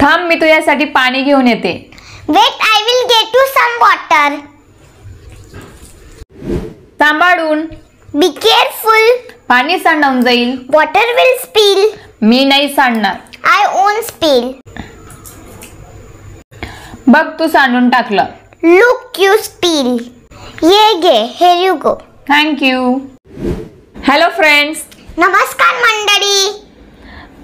थांब, मी तुझ्यासाठी पाणी घेऊन येते. Wait, I will get you some water. सांभाळून. Be careful. पाणी सांडून जाईल. Water will spill. मी नाही सांडणार. I won't spill. बघ, तू सांडून टाकलं. Look, you spill. ये घे, here you go. Thank you. Hello friends. नमस्कार मंडळी.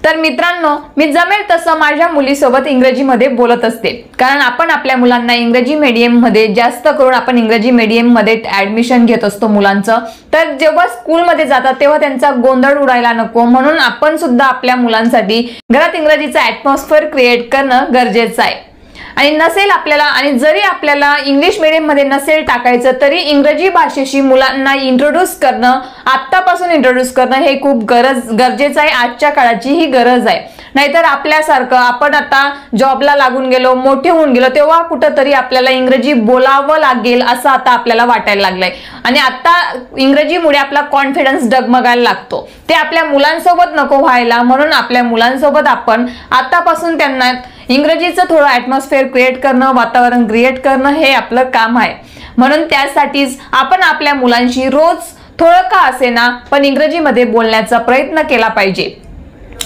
तर मित्रांनो, मी जमेल तसं माझ्या मुलीसोबत इंग्रजीमध्ये बोलत असते, कारण आपण आपल्या मुलांना इंग्रजी मीडियममध्ये, जास्त करून आपण इंग्रजी मीडियममध्ये ॲडमिशन घेत असतो मुलांचं. तर जेव्हा स्कूलमध्ये जातात तेव्हा त्यांचा गोंधळ उडायला नको, म्हणून आपण सुद्धा आपल्या मुलांसाठी घरात इंग्रजीचं ॲटमॉस्फिअर क्रिएट करणं गरजेचं आहे. आणि नसेल आपल्याला, आणि जरी आपल्याला इंग्लिश मीडियममध्ये नसेल टाकायचं, तरी इंग्रजी भाषेशी मुलांना इंट्रोड्यूस करणं, आत्तापासून इंट्रोड्यूस करणं हे खूप गरजेचं आहे. आजच्या काळाची ही गरज आहे. नाहीतर आपल्यासारखं आपण आता जॉबला लागून गेलो, मोठे होऊन गेलो, तेव्हा कुठंतरी आपल्याला इंग्रजी बोलावं लागेल असं आता आपल्याला वाटायला लागलंय. आणि आता इंग्रजीमुळे आपला कॉन्फिडन्स डगमगायला लागतो. ते आपल्या मुलांसोबत नको व्हायला, म्हणून आपल्या मुलांसोबत आपण आतापासून त्यांना इंग्रजीचं थोडं ॲटमॉस्फिअर क्रिएट करणं, वातावरण क्रिएट करणं हे आपलं काम आहे. म्हणून त्यासाठीच आपण आपल्या मुलांशी रोज थोडं का असेना पण इंग्रजीमध्ये बोलण्याचा प्रयत्न केला पाहिजे.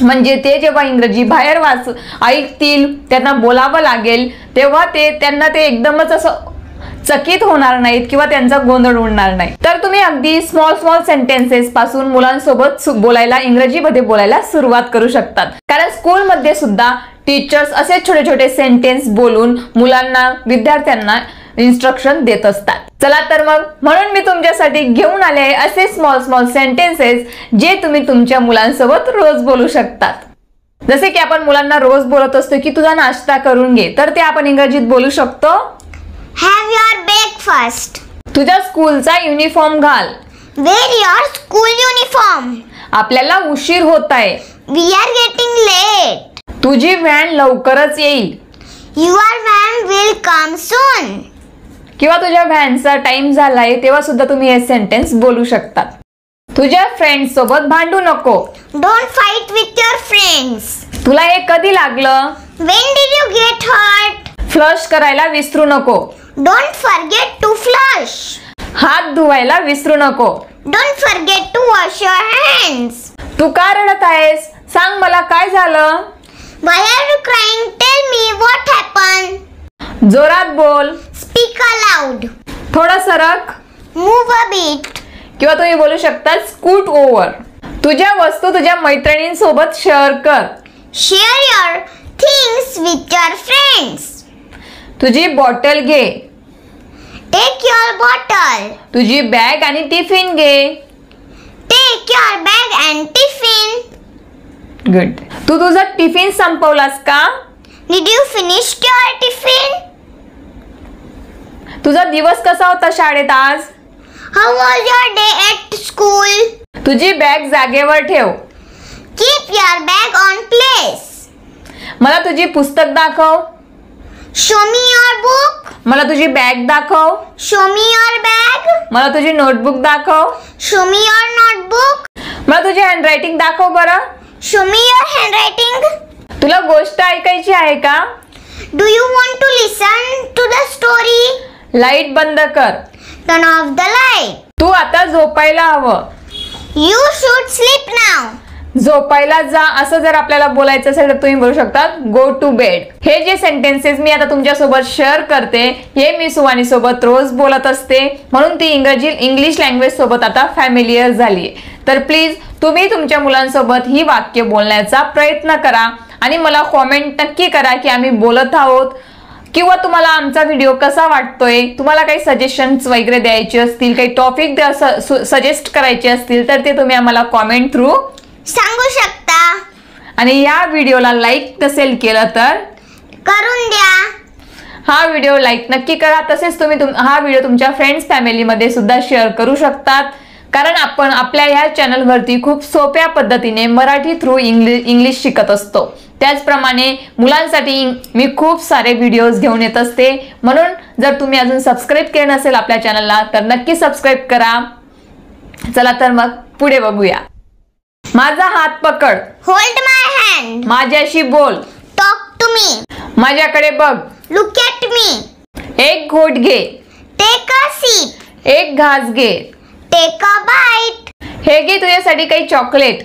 म्हणजे ते जेव्हा इंग्रजी बाहेर ऐकतील, त्यांना बोलावं लागेल, तेव्हा त्यांना ते एकदमच असं चकित होणार नाहीत किंवा त्यांचा गोंधळ उडणार नाही. तर तुम्ही अगदी स्मॉल सेंटेन्सेस पासून मुलांसोबत बोलायला, इंग्रजीमध्ये बोलायला सुरुवात करू शकतात. कारण स्कूलमध्ये सुद्धा टीचर्स असे छोटे छोटे सेंटेन्स बोलून मुलांना, विद्यार्थ्यांना इन्स्ट्रक्शन देत असतात. चला तर मग, म्हणून मी तुमच्यासाठी घेऊन आले आहे असे स्मॉल सेंटेन्सेस जे तुम्ही तुमच्या मुलांसोबत रोज बोलू शकतात. जसे की आपण मुलांना रोज बोलत असतो की तुझा नाश्ता करून घे, तर ते आपण इंग्रजीत बोलू शकतो, Have your breakfast. तुझ्या स्कूलचा युनिफॉर्म घाल. Wear your school uniform. आपल्याला उशीर होत आहे. We are getting late. तुझी व्हॅन लवकरच येईल. Your van will come soon. किंवा तुझ्या व्हॅनचा टाइम झालाय, तेव्हा सुद्धा तुम्ही हे सेंटेन्स बोलू शकता. तुझ्या फ्रेंड्स सोबत भांडू नको. Don't fight with your friends. तुला हे कधी लागलं? When did you get hurt? Flush करायला विसरू नको. Don't forget to flush. हात धुवायला विसरू नको. Don't forget to wash your hands. तू का रडत आहेस? सांग मला काय झालं? Why are you crying? Tell me what happened. जोरात बोल. Speak aloud. थोडं सरक. Move a bit. किंवा तुम्ही बोलू शकता स्कूट ओव्हर. तुझ्या वस्तू तुझ्या मैत्रिणींसोबत शेअर कर. Share your things with your friends. तुझी बॉटल घे. Take your bottle. तुझी बॅग आणि टिफिन घे. Take your bag and tiffin. Good. तू तुझा टिफिन संपवलास का? Did you finish your tiffin? तुझा दिवस कसा होता शाळेत आज? How was your day at school? तुझी बॅग जागेवर ठेव. Keep your bag on place. मला तुझी पुस्तक दाखव. Show me your book. मला तुझी बॅग दाखव. Show me your bag. मला तुझी नोटबुक दाखव. Show me your notebook. मला तुझी हँडरायटिंग दाखव बरं. Show me your handwriting. तुला गोष्ट ऐकायची आहे का? Do you want to listen to the story? Light बंद कर. Turn off the light. तू आता झोपायला हवं. You should sleep now. झोपायला जा असं जर आपल्याला बोलायचं असेल तर तुम्ही बोलू शकता गो टू बेड. हे जे सेंटेन्सेस मी आता तुमच्यासोबत शेअर करते, हे मी सुवानी सोबत रोज बोलत असते, म्हणून ती इंग्लिश लँग्वेज सोबत आता फॅमिलियर झाली. तर प्लीज तुम्ही तुमच्या मुलांसोबत ही वाक्य बोलण्याचा प्रयत्न करा आणि मला कॉमेंट नक्की करा की आम्ही बोलत आहोत, किंवा तुम्हाला आमचा व्हिडिओ कसा वाटतोय, तुम्हाला काही सजेशन्स वगैरे द्यायचे असतील, काही टॉपिक सजेस्ट करायचे असतील तर ते तुम्ही आम्हाला कॉमेंट थ्रू सांगू शकता. आणि या व्हिडिओला लाईक नसेल केलं तर करून द्या. हा व्हिडिओ लाईक नक्की करा. तसेच तुम्ही हा व्हिडिओ तुमच्या फ्रेंड्स फॅमिलीमध्ये सुद्धा शेअर करू शकतात, कारण आपण आपल्या या चॅनलवरती खूप सोप्या पद्धतीने मराठी थ्रू इंग्लिश शिकत असतो. त्याचप्रमाणे मुलांसाठी मी खूप सारे व्हिडिओज घेऊन येत असते, म्हणून जर तुम्ही अजून सबस्क्राईब केलं नसेल आपल्या चॅनलला तर नक्की सबस्क्राईब करा. चला तर मग पुढे बघूया. माझा हात पकड. Hold my hand. माझ्याशी बोल. Talk to to me. माझ्याकडे बघ. Look at me. एक घोट घे. Take a sip. एक घास घे. Take a bite. हे घे तुझ्यासाठी काही chocolate.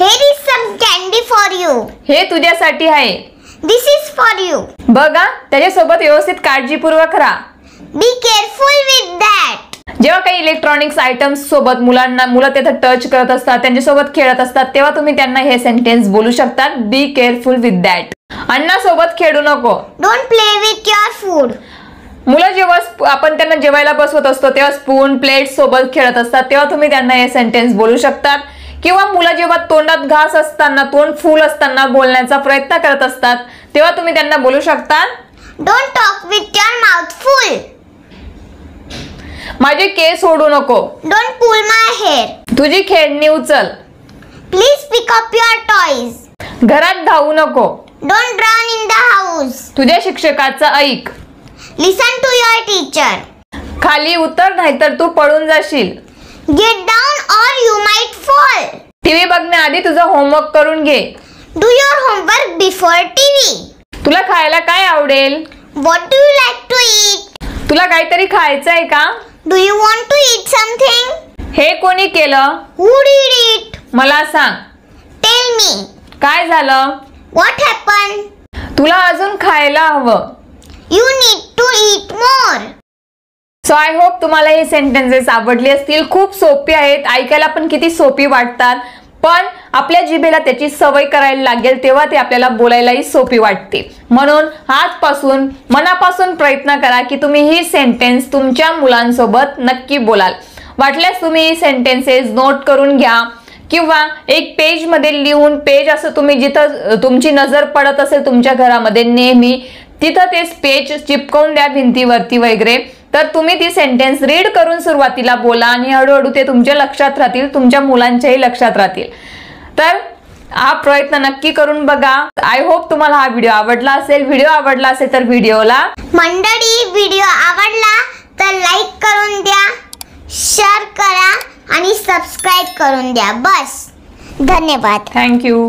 Here is some candy for you. हे तुझ्यासाठी आहे. This is for you. बघा, त्याच्यासोबत व्यवस्थित काळजीपूर्वक राहा. Be careful with that. जेव्हा काही इलेक्ट्रॉनिक्स आयटम्स सोबत मुलं तिथे टच करत असतात, त्यांच्यासोबत खेळत असतात, तेव्हा तुम्ही त्यांना हे सेंटेन्स बोलू शकता. Be careful with that. अन्नासोबत खेळू नको. Don't play with your food. मुलं जेव्हा आपण त्यांना जेवायला बसवत असतो तेव्हा स्पून प्लेट सोबत खेळत असतात, तेव्हा तुम्ही त्यांना हे सेंटेन्स बोलू शकतात. किंवा मुलं जेव्हा तोंडात घास असताना, तोंड फुल असताना बोलण्याचा प्रयत्न करत असतात, तेव्हा तुम्ही त्यांना बोलू शकता. Don't talk with your mouth full. माझे केस ओढू नको. Don't pull my hair. तुझी खेळणी उचल. Please pick up your toys. घरात धावू नको. Don't run in the house. तुझ्या शिक्षकाचं ऐक. Listen to your teacher. खाली उतर नाहीतर तू पडून जाशील. Get down or you might fall. TV बघण्याआधी तुझं होमवर्क करून घे. Do your homework before TV. तुला खायला काय आवडेल? What do you like to eat? तुला काहीतरी खायचं आहे का? Do you want to eat something? हे कोणी केलं? Who did it? मला सांग. Tell me. काय झालं? What happened? तुला अजून खायला हवं. You need to eat more. So I hope तुम्हाला हे सेंटेन्सेस आवडले असतील. खूप सोपे आहेत, ऐकायला पण किती सोपी वाटतात, पण आपल्या जिभेला त्याची सवय करायला लागेल तेव्हा ते आपल्याला बोलायलाही सोपी वाटते. म्हणून आजपासून मनापासून प्रयत्न करा की तुम्ही ही सेंटेन्स तुमच्या मुलांसोबत नक्की बोलाल. वाटल्यास तुम्ही ही सेंटेन्सेस नोट करून घ्या किंवा एक पेजमध्ये लिहून, पेज असं तुम्ही जिथं तुमची नजर पडत असेल तुमच्या घरामध्ये नेहमी, तिथं ते पेज चिपकवून द्या भिंतीवरती वगैरे. तर तुम्ही ती सेंटेन्स रीड करून सुरुवातीला बोला आणि हळूहळू ते तुमच्या लक्षात राहतील, तुमच्या मुलांच्याही लक्षात राहतील. तर हा प्रयत्न नक्की करून बघा. आय होप तुम्हाला हा व्हिडिओ आवडला असेल. व्हिडिओ आवडला असेल तर व्हिडिओला मंडळी, व्हिडिओ आवडला तर लाईक करून द्या, शेअर करा आणि सबस्क्राईब करून द्या. बस. धन्यवाद. थँक्यू.